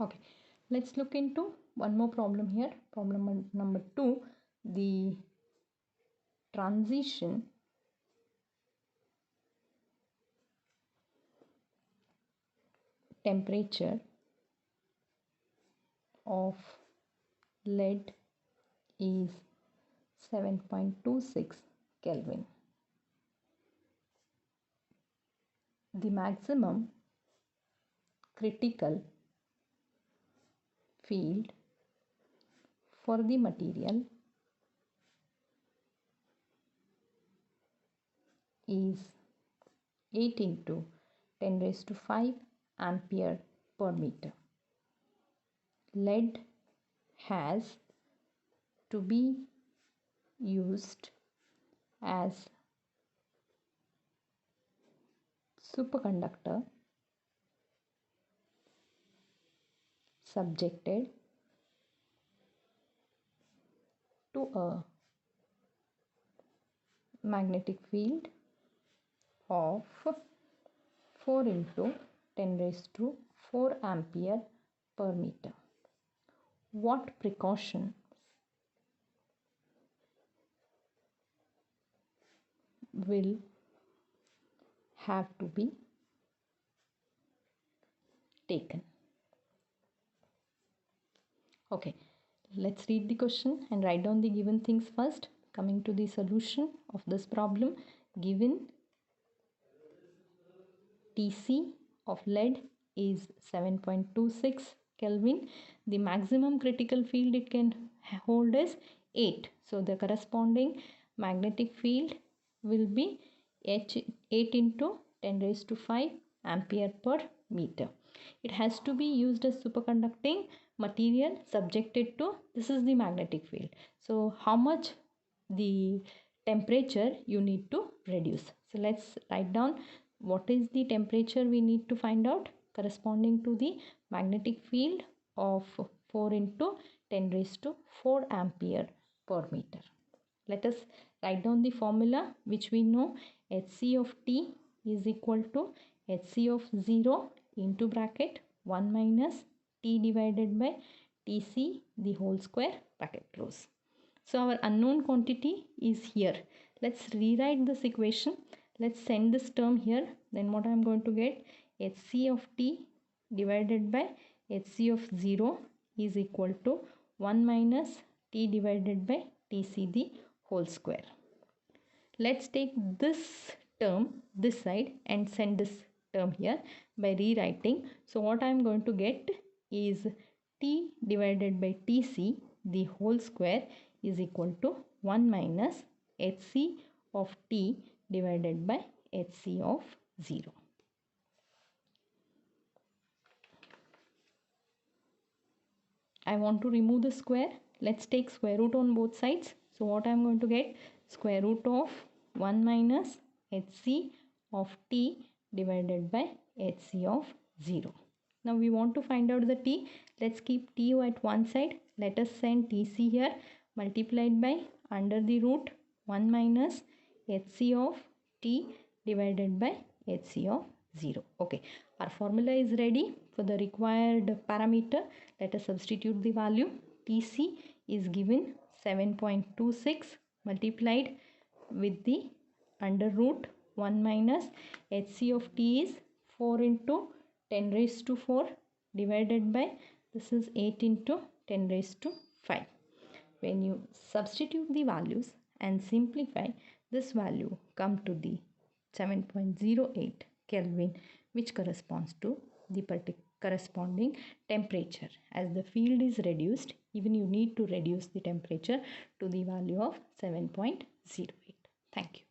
Okay, let's look into one more problem here. Problem number 2, the transition temperature of lead is 7.26 Kelvin. The maximum critical field for the material is 8 into 10 raised to 5 ampere per meter. Lead has to be used as superconductor subjected to a magnetic field of 4 into 10 raised to 4 ampere per meter. What precaution will have to be taken? Okay, let's read the question and write down the given things first. Coming to the solution of this problem, given Tc of lead is 7.26 Kelvin. The maximum critical field it can hold is 8. So the corresponding magnetic field will be 8 into 10 raised to 5 ampere per meter. It has to be used as superconducting material subjected to, this is the magnetic field. So how much the temperature you need to reduce? So let's write down what is the temperature we need to find out corresponding to the magnetic field of 4 into 10 raised to 4 ampere per meter. Let us write down the formula which we know. Hc of T is equal to Hc of 0 into bracket 1 minus T divided by Tc the whole square bracket close. So our unknown quantity is here. Let's rewrite this equation. Let's send this term here. Then what I am going to get, Hc of T divided by Hc of 0 is equal to 1 minus T divided by Tc the whole square. Let's take this term this side and send this term here by rewriting. So what I am going to get is T divided by Tc the whole square is equal to 1 minus Hc of T divided by Hc of 0. I want to remove the square. Let's take square root on both sides. So what I am going to get, square root of 1 minus Hc of T divided by Hc of 0. Now we want to find out the T. Let's keep T at one side. Let us send Tc here multiplied by under the root 1 minus Hc of T divided by Hc of 0. Okay, our formula is ready for the required parameter. Let us substitute the value. Tc is given 7.26 multiplied with the under root 1 minus Hc of T is 4 into 10 raised to 4 divided by, this is 8 into 10 raised to 5. When you substitute the values and simplify, this value come to the 7.08 Kelvin, which corresponds to the corresponding temperature. As the field is reduced, even you need to reduce the temperature to the value of 7.08. Thank you.